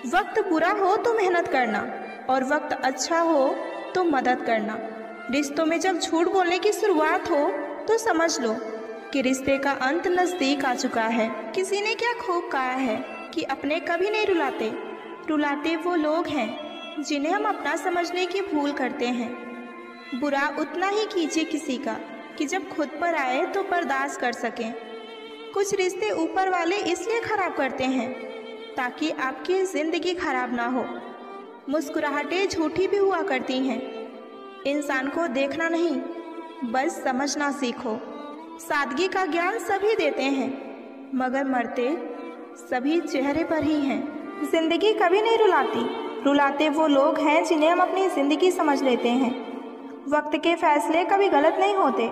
वक्त बुरा हो तो मेहनत करना और वक्त अच्छा हो तो मदद करना। रिश्तों में जब झूठ बोलने की शुरुआत हो तो समझ लो कि रिश्ते का अंत नज़दीक आ चुका है। किसी ने क्या खूब कहा है कि अपने कभी नहीं रुलाते, रुलाते वो लोग हैं जिन्हें हम अपना समझने की भूल करते हैं। बुरा उतना ही कीजिए किसी का कि जब खुद पर आए तो बर्दाश्त कर सकें। कुछ रिश्ते ऊपर वाले इसलिए खराब करते हैं ताकि आपकी ज़िंदगी खराब ना हो। मुस्कुराहटें झूठी भी हुआ करती हैं। इंसान को देखना नहीं, बस समझना सीखो। सादगी का ज्ञान सभी देते हैं, मगर मरते सभी चेहरे पर ही हैं। ज़िंदगी कभी नहीं रुलाती, रुलाते वो लोग हैं जिन्हें हम अपनी ज़िंदगी समझ लेते हैं। वक्त के फैसले कभी गलत नहीं होते,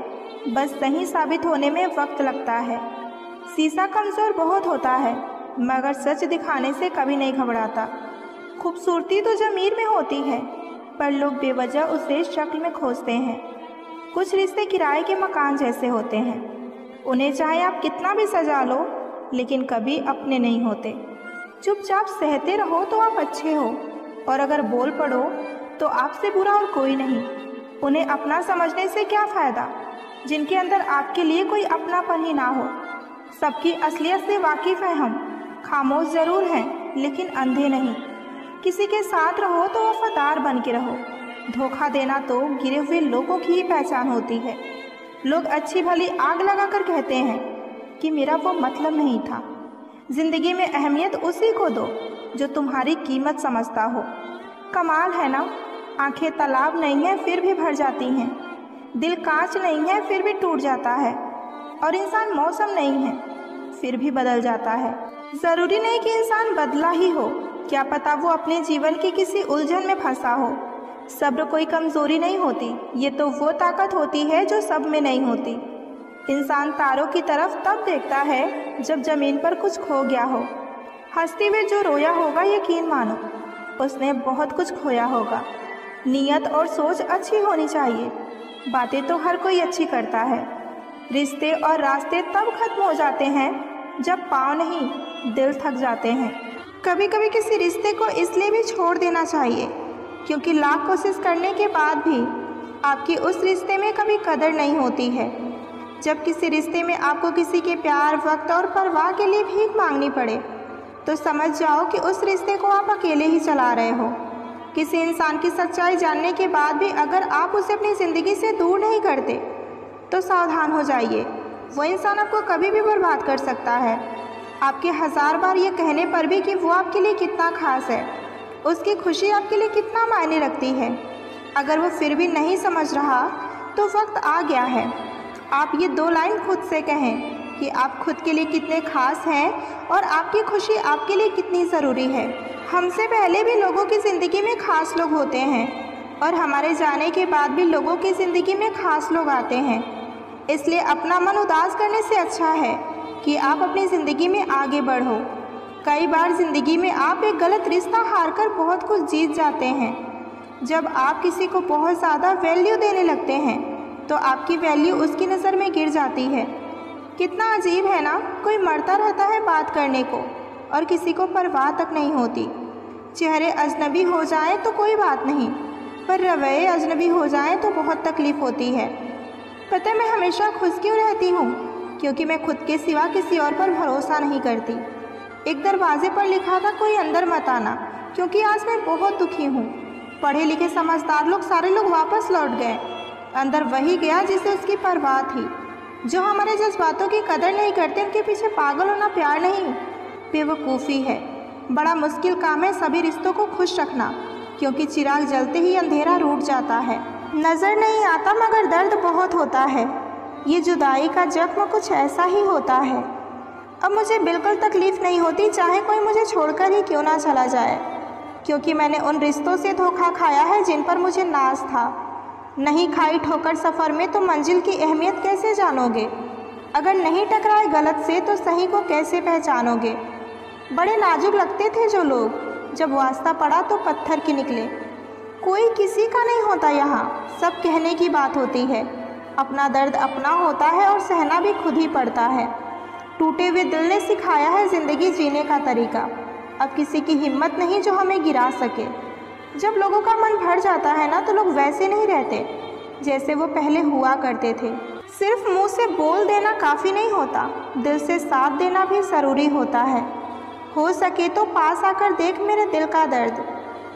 बस सही साबित होने में वक्त लगता है। शीशा कमज़ोर बहुत होता है, मगर सच दिखाने से कभी नहीं घबराता। खूबसूरती तो ज़मीर में होती है, पर लोग बेवजह उसे शक्ल में खोजते हैं। कुछ रिश्ते किराए के मकान जैसे होते हैं, उन्हें चाहे आप कितना भी सजा लो, लेकिन कभी अपने नहीं होते। चुपचाप सहते रहो तो आप अच्छे हो, और अगर बोल पड़ो तो आपसे बुरा और कोई नहीं। उन्हें अपना समझने से क्या फ़ायदा जिनके अंदर आपके लिए कोई अपनापन ही ना हो। सबकी असलियत से वाकिफ़ हैं हम, खामोश ज़रूर हैं लेकिन अंधे नहीं। किसी के साथ रहो तो वफादार बन के रहो। धोखा देना तो गिरे हुए लोगों की ही पहचान होती है। लोग अच्छी भली आग लगा कर कहते हैं कि मेरा वो मतलब नहीं था। ज़िंदगी में अहमियत उसी को दो जो तुम्हारी कीमत समझता हो। कमाल है ना, आंखें तालाब नहीं है फिर भी भर जाती हैं, दिल कांच नहीं है फिर भी टूट जाता है, और इंसान मौसम नहीं है फिर भी बदल जाता है। ज़रूरी नहीं कि इंसान बदला ही हो, क्या पता वो अपने जीवन की किसी उलझन में फंसा हो। सब्र कोई कमज़ोरी नहीं होती, ये तो वो ताकत होती है जो सब में नहीं होती। इंसान तारों की तरफ तब देखता है जब ज़मीन पर कुछ खो गया हो। हंसते हुए जो रोया होगा, यकीन मानो उसने बहुत कुछ खोया होगा। नीयत और सोच अच्छी होनी चाहिए। बातें तो हर कोई अच्छी करता है। रिश्ते और रास्ते तब खत्म हो जाते हैं जब पाँव नहीं दिल थक जाते हैं। कभी कभी किसी रिश्ते को इसलिए भी छोड़ देना चाहिए क्योंकि लाख कोशिश करने के बाद भी आपकी उस रिश्ते में कभी कदर नहीं होती है। जब किसी रिश्ते में आपको किसी के प्यार, वक्त और परवाह के लिए भीख मांगनी पड़े तो समझ जाओ कि उस रिश्ते को आप अकेले ही चला रहे हो। किसी इंसान की सच्चाई जानने के बाद भी अगर आप उसे अपनी ज़िंदगी से दूर नहीं करते तो सावधान हो जाइए। वो इंसान आपको कभी भी बर्बाद कर सकता है। आपके 1000 बार ये कहने पर भी कि वो आपके लिए कितना खास है, उसकी खुशी आपके लिए कितना मायने रखती है, अगर वो फिर भी नहीं समझ रहा तो वक्त आ गया है आप ये 2 लाइन खुद से कहें कि आप खुद के लिए कितने खास हैं और आपकी खुशी आपके लिए कितनी ज़रूरी है। हमसे पहले भी लोगों की ज़िंदगी में खास लोग होते हैं और हमारे जाने के बाद भी लोगों की ज़िंदगी में खास लोग आते हैं। इसलिए अपना मन उदास करने से अच्छा है कि आप अपनी ज़िंदगी में आगे बढ़ो। कई बार ज़िंदगी में आप एक गलत रिश्ता हारकर बहुत कुछ जीत जाते हैं। जब आप किसी को बहुत ज़्यादा वैल्यू देने लगते हैं तो आपकी वैल्यू उसकी नज़र में गिर जाती है। कितना अजीब है ना, कोई मरता रहता है बात करने को और किसी को परवाह तक नहीं होती। चेहरे अजनबी हो जाएं तो कोई बात नहीं, पर रवैये अजनबी हो जाएं तो बहुत तकलीफ़ होती है। पता है मैं हमेशा खुश क्यों रहती हूँ? क्योंकि मैं खुद के सिवा किसी और पर भरोसा नहीं करती। एक दरवाजे पर लिखा था कोई अंदर मत आना, क्योंकि आज मैं बहुत दुखी हूँ। पढ़े लिखे समझदार लोग सारे लोग वापस लौट गए। अंदर वही गया जिसे उसकी परवाह थी। जो हमारे जज्बातों की कदर नहीं करते उनके पीछे पागल होना प्यार नहीं, बेवकूफ़ी है। बड़ा मुश्किल काम है सभी रिश्तों को खुश रखना, क्योंकि चिराग जलते ही अंधेरा रूठ जाता है। नज़र नहीं आता मगर दर्द बहुत होता है। ये जुदाई का जख्म कुछ ऐसा ही होता है। अब मुझे बिल्कुल तकलीफ़ नहीं होती चाहे कोई मुझे छोड़कर ही क्यों ना चला जाए, क्योंकि मैंने उन रिश्तों से धोखा खाया है जिन पर मुझे नाज था। नहीं खाई ठोकर सफ़र में तो मंजिल की अहमियत कैसे जानोगे? अगर नहीं टकराए गलत से तो सही को कैसे पहचानोगे? बड़े नाजुक लगते थे जो लोग, जब वास्ता पड़ा तो पत्थर की निकले। कोई किसी का नहीं होता यहाँ, सब कहने की बात होती है। अपना दर्द अपना होता है और सहना भी खुद ही पड़ता है। टूटे हुए दिल ने सिखाया है ज़िंदगी जीने का तरीका। अब किसी की हिम्मत नहीं जो हमें गिरा सके। जब लोगों का मन भर जाता है ना, तो लोग वैसे नहीं रहते जैसे वो पहले हुआ करते थे। सिर्फ मुंह से बोल देना काफ़ी नहीं होता, दिल से साथ देना भी ज़रूरी होता है। हो सके तो पास आकर देख मेरे दिल का दर्द,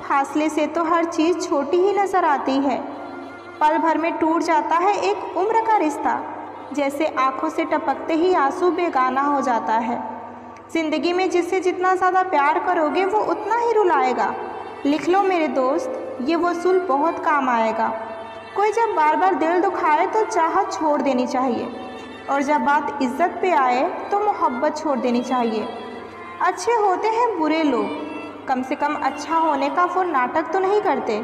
फासले से तो हर चीज़ छोटी ही नज़र आती है। पल भर में टूट जाता है एक उम्र का रिश्ता, जैसे आंखों से टपकते ही आंसू बेगाना हो जाता है। ज़िंदगी में जिससे जितना ज़्यादा प्यार करोगे वो उतना ही रुलाएगा। लिख लो मेरे दोस्त, ये वसूल बहुत काम आएगा। कोई जब बार बार दिल दुखाए तो चाहत छोड़ देनी चाहिए, और जब बात इज्जत पे आए तो मोहब्बत छोड़ देनी चाहिए। अच्छे होते हैं बुरे लोग, कम से कम अच्छा होने का वो नाटक तो नहीं करते।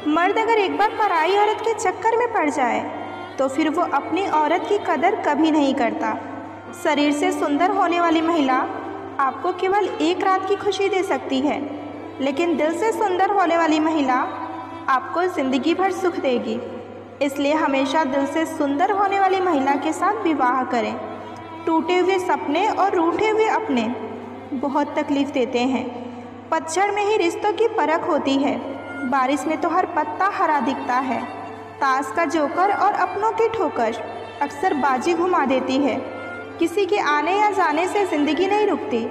मर्द अगर एक बार पराई औरत के चक्कर में पड़ जाए तो फिर वो अपनी औरत की कदर कभी नहीं करता। शरीर से सुंदर होने वाली महिला आपको केवल एक रात की खुशी दे सकती है, लेकिन दिल से सुंदर होने वाली महिला आपको ज़िंदगी भर सुख देगी। इसलिए हमेशा दिल से सुंदर होने वाली महिला के साथ विवाह करें। टूटे हुए सपने और रूठे हुए अपने बहुत तकलीफ़ देते हैं। पतझड़ में ही रिश्तों की परख होती है, बारिश में तो हर पत्ता हरा दिखता है। ताश का जोकर और अपनों की ठोकर अक्सर बाजी घुमा देती है। किसी के आने या जाने से ज़िंदगी नहीं रुकती,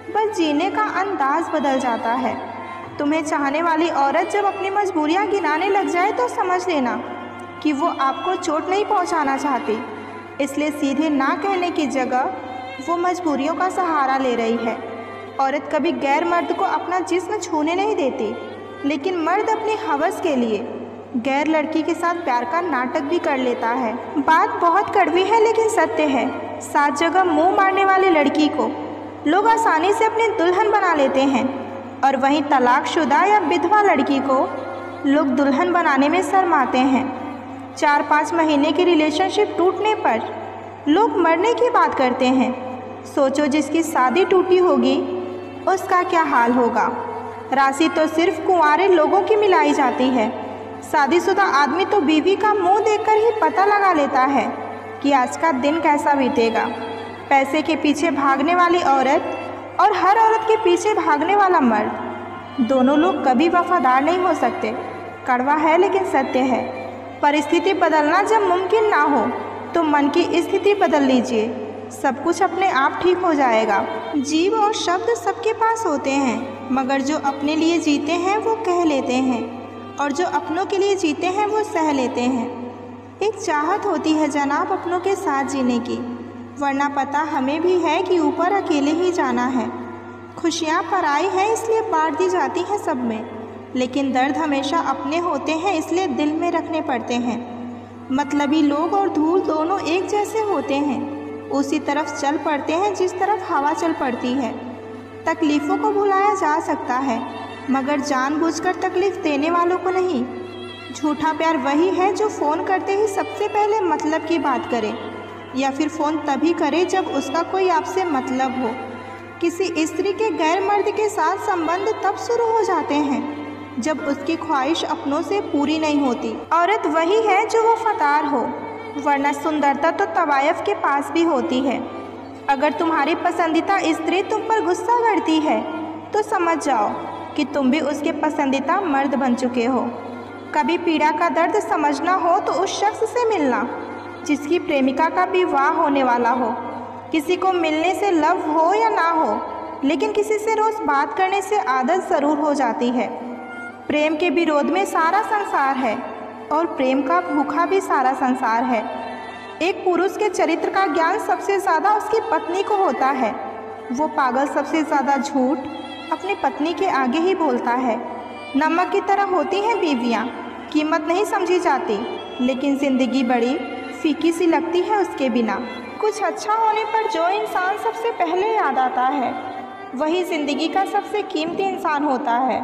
बस जीने का अंदाज़ बदल जाता है। तुम्हें चाहने वाली औरत जब अपनी मजबूरियां गिनाने लग जाए तो समझ लेना कि वो आपको चोट नहीं पहुंचाना चाहती। इसलिए सीधे ना कहने की जगह वो मजबूरियों का सहारा ले रही है। औरत कभी गैर मर्द को अपना जिस्म छूने नहीं देती, लेकिन मर्द अपनी हवस के लिए गैर लड़की के साथ प्यार का नाटक भी कर लेता है। बात बहुत कड़वी है लेकिन सत्य है। 7 जगह मुंह मारने वाली लड़की को लोग आसानी से अपनी दुल्हन बना लेते हैं, और वहीं तलाकशुदा या विधवा लड़की को लोग दुल्हन बनाने में शर्माते हैं। 4-5 महीने की रिलेशनशिप टूटने पर लोग मरने की बात करते हैं। सोचो जिसकी शादी टूटी होगी उसका क्या हाल होगा। राशि तो सिर्फ कुंवारे लोगों की मिलाई जाती है। शादीशुदा आदमी तो बीवी का मुंह देखकर ही पता लगा लेता है कि आज का दिन कैसा बीतेगा। पैसे के पीछे भागने वाली औरत और हर औरत के पीछे भागने वाला मर्द, दोनों लोग कभी वफादार नहीं हो सकते। कड़वा है लेकिन सत्य है। परिस्थिति बदलना जब मुमकिन ना हो तो मन की स्थिति बदल लीजिए, सब कुछ अपने आप ठीक हो जाएगा। जीव और शब्द सबके पास होते हैं, मगर जो अपने लिए जीते हैं वो कह लेते हैं, और जो अपनों के लिए जीते हैं वो सह लेते हैं। एक चाहत होती है जनाब अपनों के साथ जीने की, वरना पता हमें भी है कि ऊपर अकेले ही जाना है। खुशियाँ पराई हैं इसलिए बांट दी जाती हैं सब में, लेकिन दर्द हमेशा अपने होते हैं इसलिए दिल में रखने पड़ते हैं। मतलबी लोग और धूल दोनों एक जैसे होते हैं, उसी तरफ चल पड़ते हैं जिस तरफ हवा चल पड़ती है। तकलीफ़ों को भुलाया जा सकता है, मगर जानबूझकर तकलीफ़ देने वालों को नहीं। झूठा प्यार वही है जो फ़ोन करते ही सबसे पहले मतलब की बात करे, या फिर फ़ोन तभी करे जब उसका कोई आपसे मतलब हो। किसी स्त्री के गैर मर्द के साथ संबंध तब शुरू हो जाते हैं जब उसकी ख्वाहिश अपनों से पूरी नहीं होती। औरत वही है जो वफादार हो, वरना सुंदरता तो तवायफ के पास भी होती है। अगर तुम्हारी पसंदीदा स्त्री तुम पर गुस्सा करती है तो समझ जाओ कि तुम भी उसके पसंदीदा मर्द बन चुके हो। कभी पीड़ा का दर्द समझना हो तो उस शख्स से मिलना जिसकी प्रेमिका का विवाह होने वाला हो। किसी को मिलने से लव हो या ना हो, लेकिन किसी से रोज़ बात करने से आदत ज़रूर हो जाती है। प्रेम के विरोध में सारा संसार है, और प्रेम का भूखा भी सारा संसार है। एक पुरुष के चरित्र का ज्ञान सबसे ज़्यादा उसकी पत्नी को होता है। वो पागल सबसे ज़्यादा झूठ अपनी पत्नी के आगे ही बोलता है। नमक की तरह होती हैं बीवियाँ, कीमत नहीं समझी जाती, लेकिन ज़िंदगी बड़ी फीकी सी लगती है उसके बिना। कुछ अच्छा होने पर जो इंसान सबसे पहले याद आता है वही ज़िंदगी का सबसे कीमती इंसान होता है।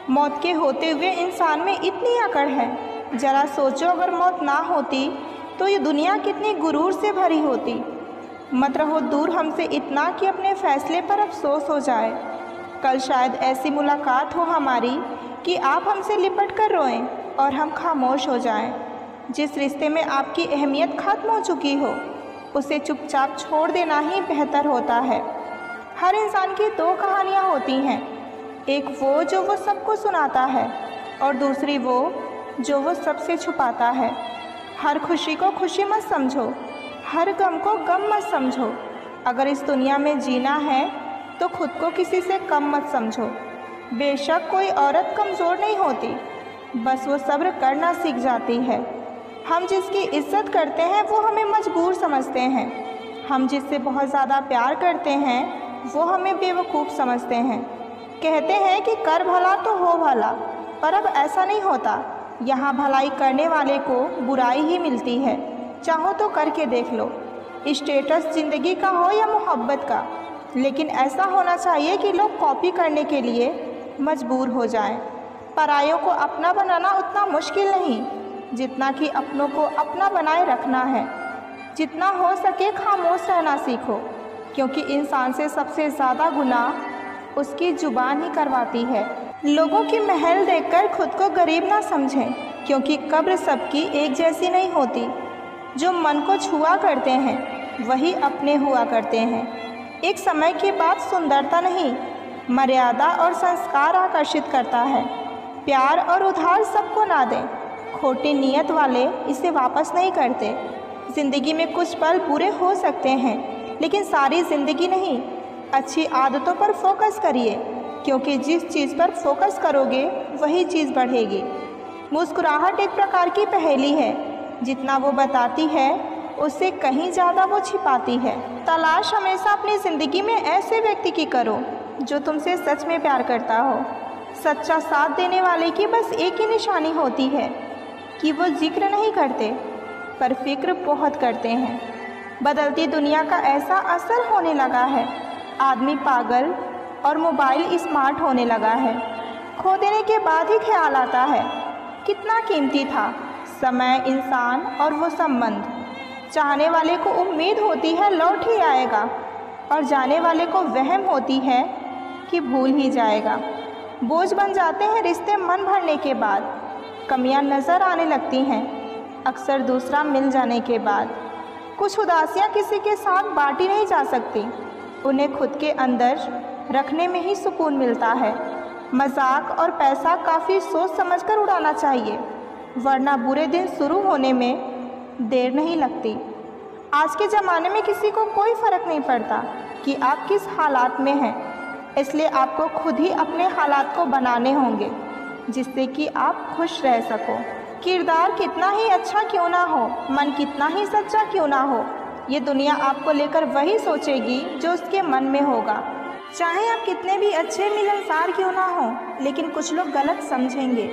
मौत के होते हुए इंसान में इतनी अकड़ है, ज़रा सोचो अगर मौत ना होती तो ये दुनिया कितनी गुरूर से भरी होती। मत रहो दूर हमसे इतना कि अपने फ़ैसले पर अफसोस हो जाए। कल शायद ऐसी मुलाकात हो हमारी कि आप हमसे लिपट कर रोएं और हम खामोश हो जाएं। जिस रिश्ते में आपकी अहमियत ख़त्म हो चुकी हो उसे चुपचाप छोड़ देना ही बेहतर होता है। हर इंसान की दो कहानियाँ होती हैं, एक वो जो वो सबको सुनाता है और दूसरी वो जो वो सबसे छुपाता है। हर खुशी को खुशी मत समझो, हर गम को गम मत समझो। अगर इस दुनिया में जीना है तो खुद को किसी से कम मत समझो। बेशक कोई औरत कमज़ोर नहीं होती, बस वो सब्र करना सीख जाती है। हम जिसकी इज्जत करते हैं वो हमें मजबूर समझते हैं। हम जिससे बहुत ज़्यादा प्यार करते हैं वो हमें बेवकूफ़ समझते हैं। कहते हैं कि कर भला तो हो भला, पर अब ऐसा नहीं होता। यहाँ भलाई करने वाले को बुराई ही मिलती है। चाहो तो करके देख लो, स्टेटस ज़िंदगी का हो या मोहब्बत का, लेकिन ऐसा होना चाहिए कि लोग कॉपी करने के लिए मजबूर हो जाएं। परायों को अपना बनाना उतना मुश्किल नहीं जितना कि अपनों को अपना बनाए रखना है। जितना हो सके खामोश रहना सीखो, क्योंकि इंसान से सबसे ज़्यादा गुनाह उसकी ज़ुबान ही करवाती है। लोगों की महल देखकर खुद को गरीब ना समझें, क्योंकि कब्र सबकी एक जैसी नहीं होती। जो मन को छुआ करते हैं वही अपने हुआ करते हैं। एक समय के बाद सुंदरता नहीं, मर्यादा और संस्कार आकर्षित करता है। प्यार और उधार सबको ना दें, खोटी नीयत वाले इसे वापस नहीं करते। ज़िंदगी में कुछ पल बुरे हो सकते हैं, लेकिन सारी ज़िंदगी नहीं। अच्छी आदतों पर फोकस करिए, क्योंकि जिस चीज़ पर फोकस करोगे वही चीज़ बढ़ेगी। मुस्कुराहट एक प्रकार की पहेली है, जितना वो बताती है उससे कहीं ज़्यादा वो छिपाती है। तलाश हमेशा अपनी ज़िंदगी में ऐसे व्यक्ति की करो जो तुमसे सच में प्यार करता हो। सच्चा साथ देने वाले की बस एक ही निशानी होती है कि वो जिक्र नहीं करते पर फिक्र बहुत करते हैं। बदलती दुनिया का ऐसा असर होने लगा है, आदमी पागल और मोबाइल स्मार्ट होने लगा है। खो देने के बाद ही ख्याल आता है कितना कीमती था समय, इंसान और वो संबंध। चाहने वाले को उम्मीद होती है लौट ही आएगा, और जाने वाले को वहम होती है कि भूल ही जाएगा। बोझ बन जाते हैं रिश्ते मन भरने के बाद, कमियां नज़र आने लगती हैं अक्सर दूसरा मिल जाने के बाद। कुछ उदासियां किसी के साथ बांटी नहीं जा सकती, उन्हें खुद के अंदर रखने में ही सुकून मिलता है। मजाक और पैसा काफ़ी सोच समझकर उड़ाना चाहिए, वरना बुरे दिन शुरू होने में देर नहीं लगती। आज के ज़माने में किसी को कोई फ़र्क नहीं पड़ता कि आप किस हालात में हैं, इसलिए आपको खुद ही अपने हालात को बनाने होंगे जिससे कि आप खुश रह सको। किरदार कितना ही अच्छा क्यों ना हो, मन कितना ही सच्चा क्यों ना हो, ये दुनिया आपको लेकर वही सोचेगी जो उसके मन में होगा। चाहे आप कितने भी अच्छे मिलनसार क्यों ना हो, लेकिन कुछ लोग गलत समझेंगे।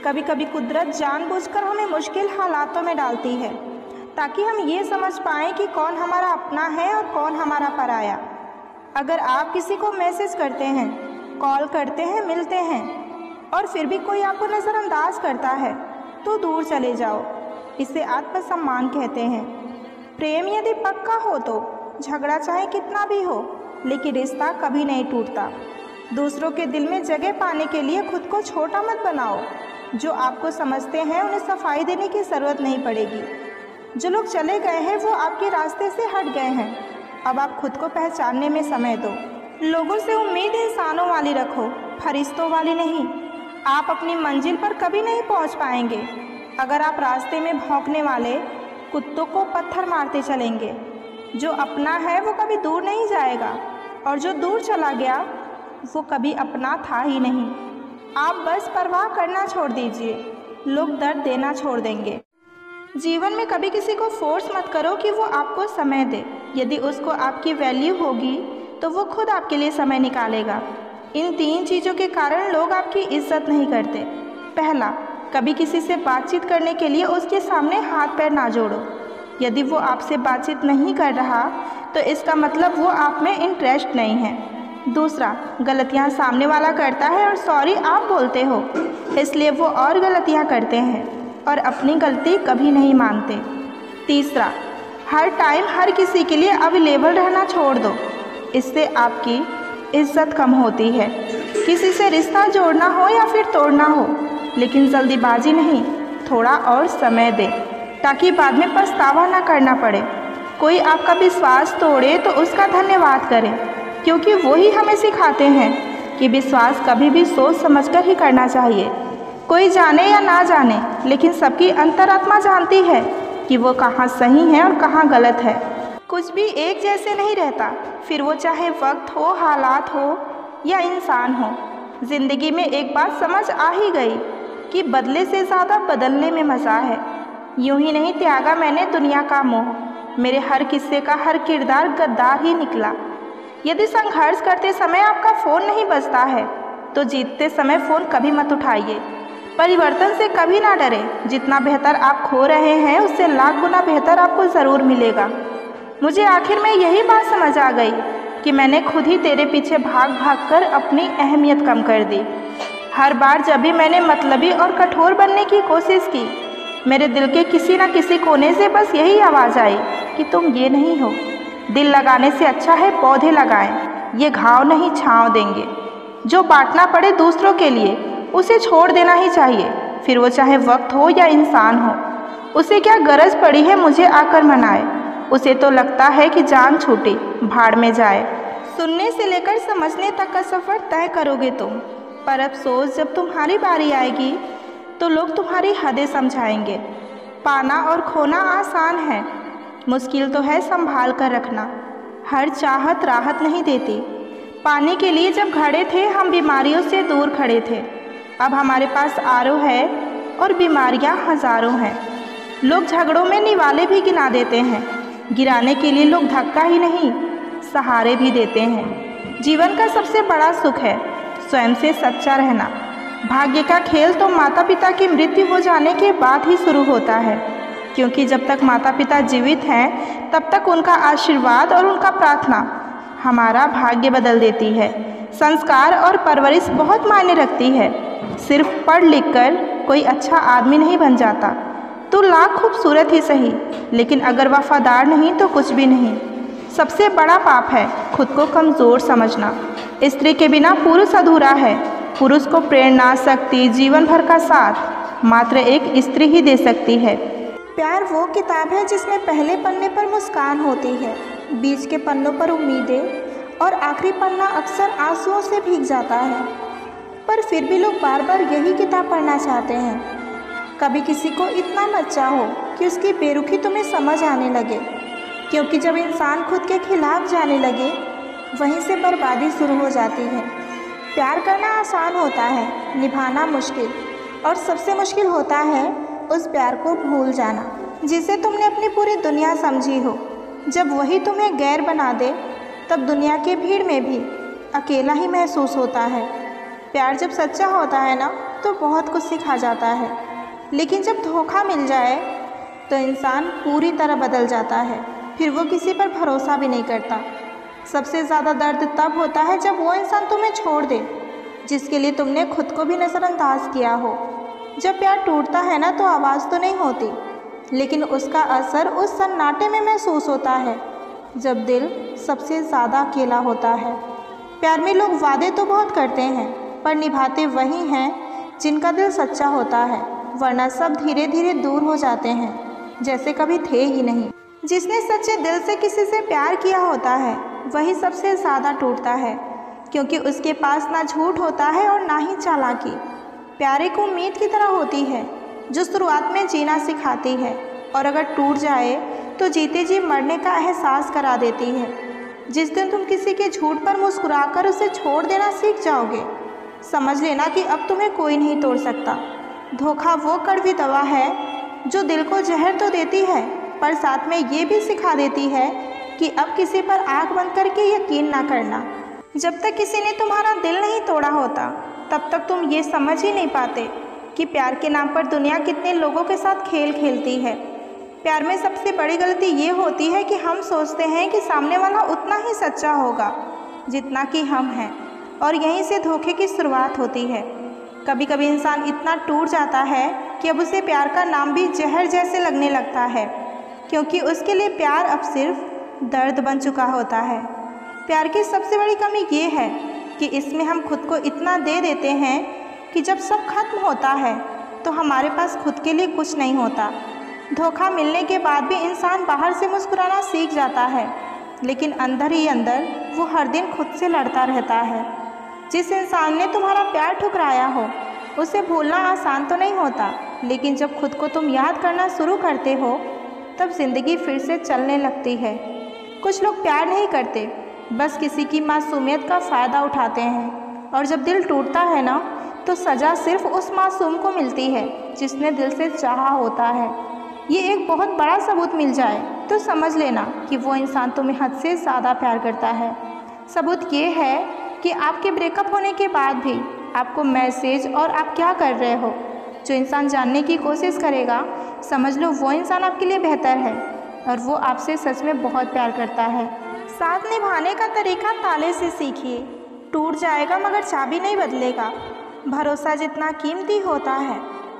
कभी कभी कुदरत जानबूझकर हमें मुश्किल हालातों में डालती है ताकि हम ये समझ पाएँ कि कौन हमारा अपना है और कौन हमारा पराया। अगर आप किसी को मैसेज करते हैं, कॉल करते हैं, मिलते हैं और फिर भी कोई आपको नज़रअंदाज करता है तो दूर चले जाओ। इसे आत्मसम्मान कहते हैं। प्रेम यदि पक्का हो तो झगड़ा चाहे कितना भी हो, लेकिन रिश्ता कभी नहीं टूटता। दूसरों के दिल में जगह पाने के लिए खुद को छोटा मत बनाओ। जो आपको समझते हैं उन्हें सफाई देने की ज़रूरत नहीं पड़ेगी। जो लोग चले गए हैं वो आपके रास्ते से हट गए हैं, अब आप खुद को पहचानने में समय दो। लोगों से उम्मीद इंसानों वाली रखो, फरिश्तों वाली नहीं। आप अपनी मंजिल पर कभी नहीं पहुंच पाएंगे अगर आप रास्ते में भौंकने वाले कुत्तों को पत्थर मारते चलेंगे। जो अपना है वो कभी दूर नहीं जाएगा, और जो दूर चला गया वो कभी अपना था ही नहीं। आप बस परवाह करना छोड़ दीजिए, लोग दर्द देना छोड़ देंगे। जीवन में कभी किसी को फोर्स मत करो कि वो आपको समय दे। यदि उसको आपकी वैल्यू होगी तो वो खुद आपके लिए समय निकालेगा। इन 3 चीज़ों के कारण लोग आपकी इज्जत नहीं करते। पहला, कभी किसी से बातचीत करने के लिए उसके सामने हाथ पैर ना जोड़ो। यदि वो आपसे बातचीत नहीं कर रहा तो इसका मतलब वो आप में इंटरेस्ट नहीं है। दूसरा, गलतियाँ सामने वाला करता है और सॉरी आप बोलते हो, इसलिए वो और गलतियाँ करते हैं और अपनी गलती कभी नहीं मानते। तीसरा, हर टाइम हर किसी के लिए अवेलेबल रहना छोड़ दो, इससे आपकी इज्जत कम होती है। किसी से रिश्ता जोड़ना हो या फिर तोड़ना हो, लेकिन जल्दीबाजी नहीं, थोड़ा और समय दे ताकि बाद में पछतावा ना करना पड़े। कोई आपका विश्वास तोड़े तो उसका धन्यवाद करें, क्योंकि वो ही हमें सिखाते हैं कि विश्वास कभी भी सोच समझकर ही करना चाहिए। कोई जाने या ना जाने, लेकिन सबकी अंतरात्मा जानती है कि वो कहाँ सही है और कहाँ गलत है। कुछ भी एक जैसे नहीं रहता, फिर वो चाहे वक्त हो, हालात हो या इंसान हो। ज़िंदगी में एक बात समझ आ ही गई कि बदले से ज़्यादा बदलने में मज़ा है। यूं ही नहीं त्यागा मैंने दुनिया का मोह, मेरे हर किस्से का हर किरदार गद्दार ही निकला। यदि संघर्ष करते समय आपका फ़ोन नहीं बजता है तो जीतते समय फ़ोन कभी मत उठाइए। परिवर्तन से कभी ना डरे, जितना बेहतर आप खो रहे हैं उससे लाख गुना बेहतर आपको ज़रूर मिलेगा। मुझे आखिर में यही बात समझ आ गई कि मैंने खुद ही तेरे पीछे भाग भाग कर अपनी अहमियत कम कर दी। हर बार जब भी मैंने मतलबी और कठोर बनने की कोशिश की, मेरे दिल के किसी न किसी कोने से बस यही आवाज़ आई कि तुम ये नहीं हो। दिल लगाने से अच्छा है पौधे लगाएं, ये घाव नहीं छांव देंगे। जो बांटना पड़े दूसरों के लिए उसे छोड़ देना ही चाहिए, फिर वो चाहे वक्त हो या इंसान हो। उसे क्या गरज पड़ी है मुझे आकर मनाए, उसे तो लगता है कि जान छूटी भाड़ में जाए। सुनने से लेकर समझने तक का सफ़र तय करोगे तुम, पर अफसोस जब तुम्हारी बारी आएगी तो लोग तुम्हारी हदें समझाएंगे। पाना और खोना आसान है, मुश्किल तो है संभाल कर रखना। हर चाहत राहत नहीं देती। पानी के लिए जब खड़े थे हम बीमारियों से दूर खड़े थे, अब हमारे पास आरओ है और बीमारियां हज़ारों हैं। लोग झगड़ों में निवाले भी गिना देते हैं, गिराने के लिए लोग धक्का ही नहीं सहारे भी देते हैं। जीवन का सबसे बड़ा सुख है स्वयं से सच्चा रहना। भाग्य का खेल तो माता पिता की मृत्यु हो जाने के बाद ही शुरू होता है, क्योंकि जब तक माता पिता जीवित हैं तब तक उनका आशीर्वाद और उनका प्रार्थना हमारा भाग्य बदल देती है। संस्कार और परवरिश बहुत मायने रखती है। सिर्फ पढ़ लिख कर कोई अच्छा आदमी नहीं बन जाता। तो लाख खूबसूरत ही सही, लेकिन अगर वफादार नहीं तो कुछ भी नहीं। सबसे बड़ा पाप है खुद को कमज़ोर समझना। स्त्री के बिना पुरुष अधूरा है। पुरुष को प्रेरणा, शक्ति, जीवन भर का साथ मात्र एक स्त्री ही दे सकती है। प्यार वो किताब है जिसमें पहले पन्ने पर मुस्कान होती है, बीच के पन्नों पर उम्मीदें और आखिरी पन्ना अक्सर आंसुओं से भीग जाता है। पर फिर भी लोग बार बार यही किताब पढ़ना चाहते हैं। कभी किसी को इतना मत चाहो कि उसकी बेरुखी तुम्हें समझ आने लगे, क्योंकि जब इंसान खुद के खिलाफ जाने लगे वहीं से बर्बादी शुरू हो जाती है। प्यार करना आसान होता है, निभाना मुश्किल, और सबसे मुश्किल होता है उस प्यार को भूल जाना जिसे तुमने अपनी पूरी दुनिया समझी हो। जब वही तुम्हें गैर बना दे तब दुनिया की भीड़ में भी अकेला ही महसूस होता है। प्यार जब सच्चा होता है ना तो बहुत कुछ सिखा जाता है, लेकिन जब धोखा मिल जाए तो इंसान पूरी तरह बदल जाता है। फिर वो किसी पर भरोसा भी नहीं करता। सबसे ज़्यादा दर्द तब होता है जब वो इंसान तुम्हें छोड़ दे जिसके लिए तुमने खुद को भी नज़रअंदाज किया हो। जब प्यार टूटता है ना तो आवाज़ तो नहीं होती, लेकिन उसका असर उस सन्नाटे में महसूस होता है जब दिल सबसे ज़्यादा अकेला होता है। प्यार में लोग वादे तो बहुत करते हैं, पर निभाते वही हैं जिनका दिल सच्चा होता है, वरना सब धीरे धीरे दूर हो जाते हैं जैसे कभी थे ही नहीं। जिसने सच्चे दिल से किसी से प्यार किया होता है वही सबसे ज़्यादा टूटता है, क्योंकि उसके पास ना झूठ होता है और ना ही चालाकी। प्यार एक उम्मीद की तरह होती है जो शुरुआत में जीना सिखाती है, और अगर टूट जाए तो जीते जी मरने का एहसास करा देती है। जिस दिन तुम किसी के झूठ पर मुस्कुराकर उसे छोड़ देना सीख जाओगे, समझ लेना कि अब तुम्हें कोई नहीं तोड़ सकता। धोखा वो कड़वी दवा है जो दिल को जहर तो देती है, पर साथ में ये भी सिखा देती है कि अब किसी पर आँख बंद करके यकीन ना करना। जब तक किसी ने तुम्हारा दिल नहीं तोड़ा होता तब तक तुम ये समझ ही नहीं पाते कि प्यार के नाम पर दुनिया कितने लोगों के साथ खेल खेलती है। प्यार में सबसे बड़ी गलती ये होती है कि हम सोचते हैं कि सामने वाला उतना ही सच्चा होगा जितना कि हम हैं, और यहीं से धोखे की शुरुआत होती है। कभी कभी इंसान इतना टूट जाता है कि अब उसे प्यार का नाम भी जहर जैसे लगने लगता है, क्योंकि उसके लिए प्यार अब सिर्फ दर्द बन चुका होता है। प्यार की सबसे बड़ी कमी ये है कि इसमें हम खुद को इतना दे देते हैं कि जब सब खत्म होता है तो हमारे पास खुद के लिए कुछ नहीं होता। धोखा मिलने के बाद भी इंसान बाहर से मुस्कुराना सीख जाता है, लेकिन अंदर ही अंदर वो हर दिन खुद से लड़ता रहता है। जिस इंसान ने तुम्हारा प्यार ठुकराया हो उसे भूलना आसान तो नहीं होता, लेकिन जब खुद को तुम याद करना शुरू करते हो तब ज़िंदगी फिर से चलने लगती है। कुछ लोग प्यार नहीं करते, बस किसी की मासूमियत का फ़ायदा उठाते हैं, और जब दिल टूटता है ना तो सज़ा सिर्फ उस मासूम को मिलती है जिसने दिल से चाहा होता है। ये एक बहुत बड़ा सबूत मिल जाए तो समझ लेना कि वो इंसान तुम्हें हद से ज़्यादा प्यार करता है। सबूत ये है कि आपके ब्रेकअप होने के बाद भी आपको मैसेज और आप क्या कर रहे हो, जो इंसान जानने की कोशिश करेगा समझ लो वो इंसान आपके लिए बेहतर है और वो आपसे सच में बहुत प्यार करता है। साथ निभाने का तरीका ताले से सीखिए। टूट जाएगा मगर चाबी नहीं बदलेगा। भरोसा जितना कीमती होता है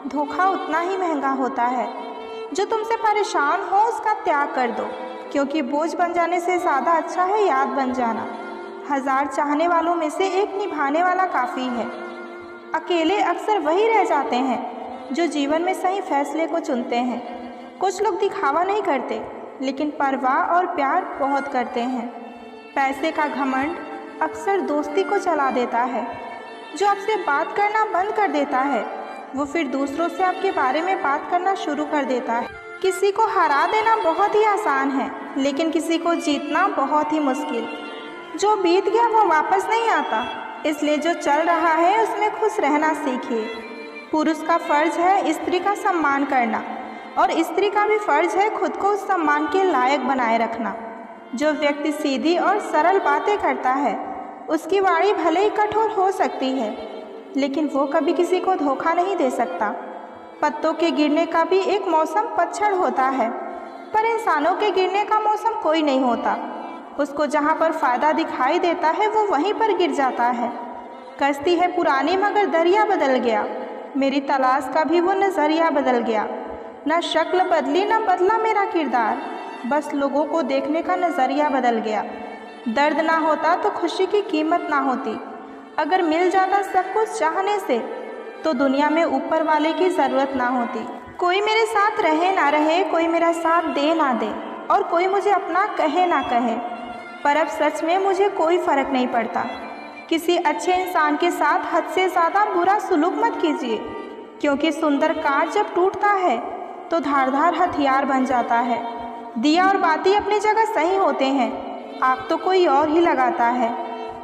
धोखा उतना ही महंगा होता है। जो तुमसे परेशान हो उसका त्याग कर दो, क्योंकि बोझ बन जाने से ज़्यादा अच्छा है याद बन जाना। 1000 चाहने वालों में से एक निभाने वाला काफ़ी है। अकेले अक्सर वही रह जाते हैं जो जीवन में सही फैसले को चुनते हैं। कुछ लोग दिखावा नहीं करते, लेकिन परवाह और प्यार बहुत करते हैं। पैसे का घमंड अक्सर दोस्ती को चला देता है। जो आपसे बात करना बंद कर देता है वो फिर दूसरों से आपके बारे में बात करना शुरू कर देता है। किसी को हरा देना बहुत ही आसान है, लेकिन किसी को जीतना बहुत ही मुश्किल। जो बीत गया वो वापस नहीं आता, इसलिए जो चल रहा है उसमें खुश रहना सीखिए। पुरुष का फर्ज है स्त्री का सम्मान करना, और स्त्री का भी फर्ज है खुद को उस सम्मान के लायक बनाए रखना। जो व्यक्ति सीधी और सरल बातें करता है उसकी वाणी भले ही कठोर हो सकती है, लेकिन वो कभी किसी को धोखा नहीं दे सकता। पत्तों के गिरने का भी एक मौसम पतझड़ होता है, पर इंसानों के गिरने का मौसम कोई नहीं होता। उसको जहाँ पर फ़ायदा दिखाई देता है वो वहीं पर गिर जाता है। कश्ती है पुरानी मगर दरिया बदल गया, मेरी तलाश का भी वो नज़रिया बदल गया। न शक्ल बदली न बदला मेरा किरदार, बस लोगों को देखने का नज़रिया बदल गया। दर्द ना होता तो खुशी की कीमत ना होती। अगर मिल जाता सब कुछ चाहने से तो दुनिया में ऊपर वाले की ज़रूरत ना होती। कोई मेरे साथ रहे ना रहे, कोई मेरा साथ दे ना दे, और कोई मुझे अपना कहे ना कहे, पर अब सच में मुझे कोई फ़र्क नहीं पड़ता। किसी अच्छे इंसान के साथ हद से ज़्यादा बुरा सुलूक मत कीजिए, क्योंकि सुंदर कांच जब टूटता है तो धारदार हथियार बन जाता है। दिया और बाती अपनी जगह सही होते हैं, आग तो कोई और ही लगाता है।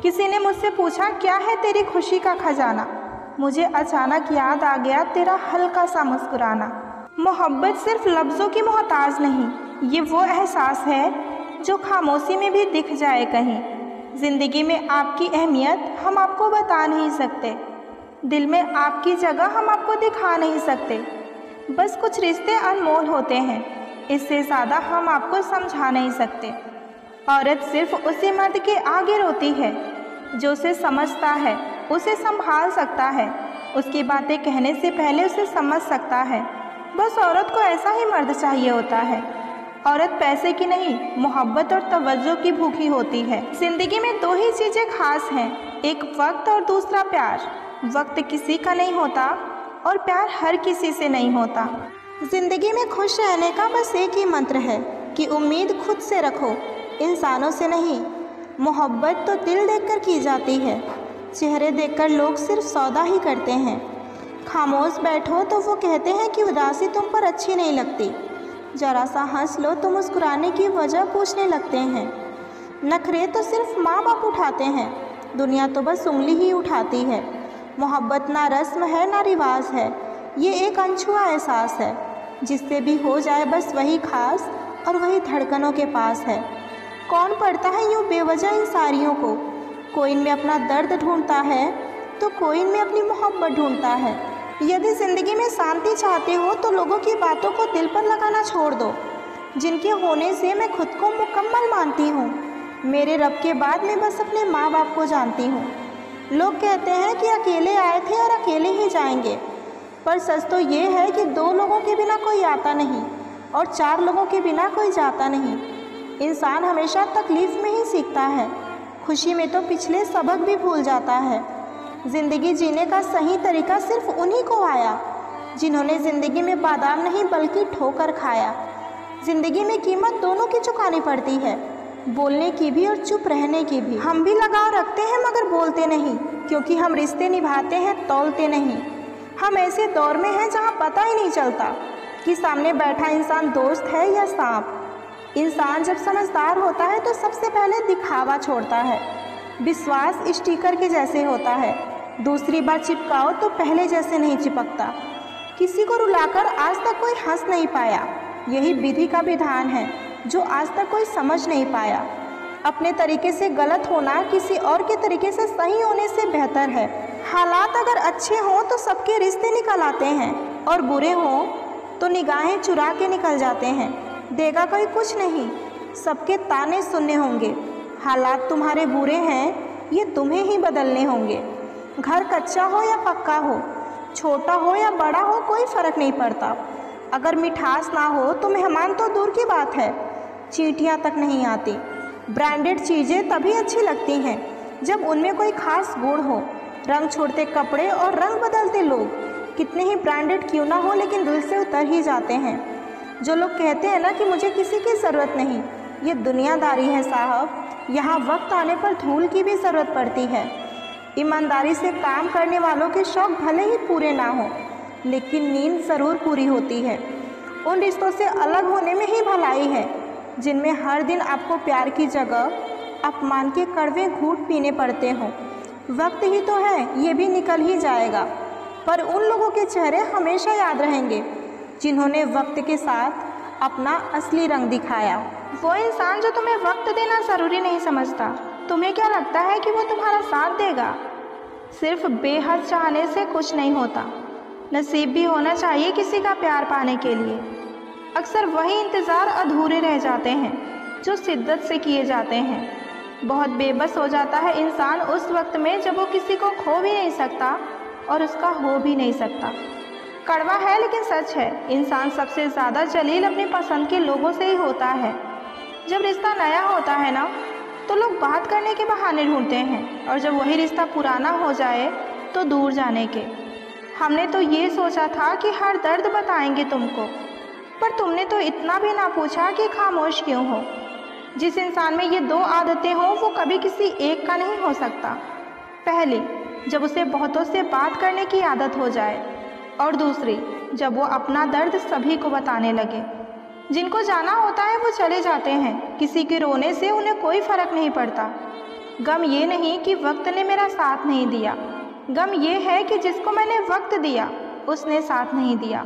किसी ने मुझसे पूछा क्या है तेरी खुशी का खजाना, मुझे अचानक याद आ गया तेरा हल्का सा मुस्कुराना। मोहब्बत सिर्फ लफ्ज़ों की मोहताज नहीं, ये वो एहसास है जो खामोशी में भी दिख जाए कहीं। ज़िंदगी में आपकी अहमियत हम आपको बता नहीं सकते, दिल में आपकी जगह हम आपको दिखा नहीं सकते। बस कुछ रिश्ते अनमोल होते हैं, इससे ज़्यादा हम आपको समझा नहीं सकते। औरत सिर्फ उसी मर्द के आगे रोती है जो उसे समझता है, उसे संभाल सकता है, उसकी बातें कहने से पहले उसे समझ सकता है। बस औरत को ऐसा ही मर्द चाहिए होता है। औरत पैसे की नहीं, मोहब्बत और तवज्जो की भूखी होती है। ज़िंदगी में दो ही चीज़ें खास हैं, एक वक्त और दूसरा प्यार। वक्त किसी का नहीं होता और प्यार हर किसी से नहीं होता। ज़िंदगी में खुश रहने का बस एक ही मंत्र है कि उम्मीद खुद से रखो, इंसानों से नहीं। मोहब्बत तो दिल देखकर की जाती है, चेहरे देखकर लोग सिर्फ सौदा ही करते हैं। खामोश बैठो तो वो कहते हैं कि उदासी तुम पर अच्छी नहीं लगती, जरा सा हंस लो तो मुस्कुराने की वजह पूछने लगते हैं। नखरे तो सिर्फ माँ बाप उठाते हैं, दुनिया तो बस उंगली ही उठाती है। मोहब्बत ना रस्म है ना रिवाज है, ये एक अनछुआ एहसास है, जिससे भी हो जाए बस वही खास और वही धड़कनों के पास है। कौन पढ़ता है यूँ बेवजह इन सारियों को, कोई इनमें अपना दर्द ढूंढता है तो कोई इनमें अपनी मोहब्बत ढूंढता है। यदि ज़िंदगी में शांति चाहते हो तो लोगों की बातों को दिल पर लगाना छोड़ दो, जिनके होने से मैं खुद को मुकम्मल मानती हूँ। मेरे रब के बाद मैं बस अपने माँ बाप को जानती हूँ। लोग कहते हैं कि अकेले आए थे और अकेले ही जाएंगे, पर सच तो ये है कि 2 लोगों के बिना कोई आता नहीं और 4 लोगों के बिना कोई जाता नहीं। इंसान हमेशा तकलीफ़ में ही सीखता है, खुशी में तो पिछले सबक भी भूल जाता है। ज़िंदगी जीने का सही तरीका सिर्फ उन्हीं को आया जिन्होंने ज़िंदगी में बादाम नहीं बल्कि ठोकर खाया। ज़िंदगी में कीमत दोनों की चुकानी पड़ती है, बोलने की भी और चुप रहने की भी। हम भी लगाव रखते हैं मगर बोलते नहीं, क्योंकि हम रिश्ते निभाते हैं, तौलते नहीं। हम ऐसे दौर में हैं जहाँ पता ही नहीं चलता कि सामने बैठा इंसान दोस्त है या सांप। इंसान जब समझदार होता है तो सबसे पहले दिखावा छोड़ता है। विश्वास स्टिकर के जैसे होता है, दूसरी बार चिपकाओ तो पहले जैसे नहीं चिपकता। किसी को रुलाकर आज तक कोई हंस नहीं पाया, यही विधि का विधान है जो आज तक कोई समझ नहीं पाया। अपने तरीके से गलत होना किसी और के तरीके से सही होने से बेहतर है। हालात अगर अच्छे हों तो सबके रिश्ते निकल आते हैं, और बुरे हों तो निगाहें चुरा के निकल जाते हैं। देगा कोई कुछ नहीं, सबके ताने सुनने होंगे। हालात तुम्हारे बुरे हैं, ये तुम्हें ही बदलने होंगे। घर कच्चा हो या पक्का हो, छोटा हो या बड़ा हो, कोई फ़र्क नहीं पड़ता। अगर मिठास ना हो तो मेहमान तो दूर की बात है, चींटियाँ तक नहीं आती। ब्रांडेड चीज़ें तभी अच्छी लगती हैं जब उनमें कोई खास गुण हो। रंग छोड़ते कपड़े और रंग बदलते लोग कितने ही ब्रांडेड क्यों ना हो, लेकिन दिल से उतर ही जाते हैं। जो लोग कहते हैं ना कि मुझे किसी की ज़रूरत नहीं, ये दुनियादारी है साहब। यहाँ वक्त आने पर धूल की भी ज़रूरत पड़ती है। ईमानदारी से काम करने वालों के शौक़ भले ही पूरे ना हों, लेकिन नींद ज़रूर पूरी होती है। उन रिश्तों से अलग होने में ही भलाई है जिनमें हर दिन आपको प्यार की जगह अपमान के कड़वे घूंट पीने पड़ते हों। वक्त ही तो है, ये भी निकल ही जाएगा, पर उन लोगों के चेहरे हमेशा याद रहेंगे जिन्होंने वक्त के साथ अपना असली रंग दिखाया। वो इंसान जो तुम्हें वक्त देना ज़रूरी नहीं समझता। तुम्हें क्या लगता है कि वो तुम्हारा साथ देगा? सिर्फ बेहद चाहने से कुछ नहीं होता, नसीब भी होना चाहिए किसी का प्यार पाने के लिए। अक्सर वही इंतज़ार अधूरे रह जाते हैं जो शिद्दत से किए जाते हैं। बहुत बेबस हो जाता है इंसान उस वक्त में जब वो किसी को खो भी नहीं सकता और उसका हो भी नहीं सकता। कड़वा है लेकिन सच है, इंसान सबसे ज़्यादा जलील अपनी पसंद के लोगों से ही होता है। जब रिश्ता नया होता है ना, तो लोग बात करने के बहाने ढूंढते हैं, और जब वही रिश्ता पुराना हो जाए तो दूर जाने के। हमने तो ये सोचा था कि हर दर्द बताएंगे तुमको, पर तुमने तो इतना भी ना पूछा कि खामोश क्यों हो। जिस इंसान में ये दो आदतें हों वो कभी किसी एक का नहीं हो सकता। पहली, जब उसे बहुतों से बात करने की आदत हो जाए, और दूसरी, जब वो अपना दर्द सभी को बताने लगे। जिनको जाना होता है वो चले जाते हैं, किसी के रोने से उन्हें कोई फ़र्क नहीं पड़ता। गम ये नहीं कि वक्त ने मेरा साथ नहीं दिया, गम ये है कि जिसको मैंने वक्त दिया उसने साथ नहीं दिया।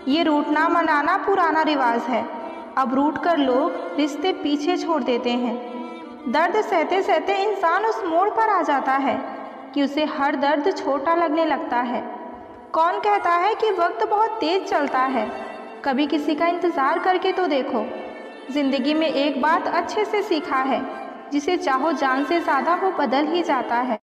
ये रूठना मनाना पुराना रिवाज है, अब रूठ कर लोग रिश्ते पीछे छोड़ देते हैं। दर्द सहते सहते इंसान उस मोड़ पर आ जाता है कि उसे हर दर्द छोटा लगने लगता है। कौन कहता है कि वक्त बहुत तेज चलता है? कभी किसी का इंतज़ार करके तो देखो। ज़िंदगी में एक बात अच्छे से सीखा है, जिसे चाहो जान से ज़्यादा वो बदल ही जाता है।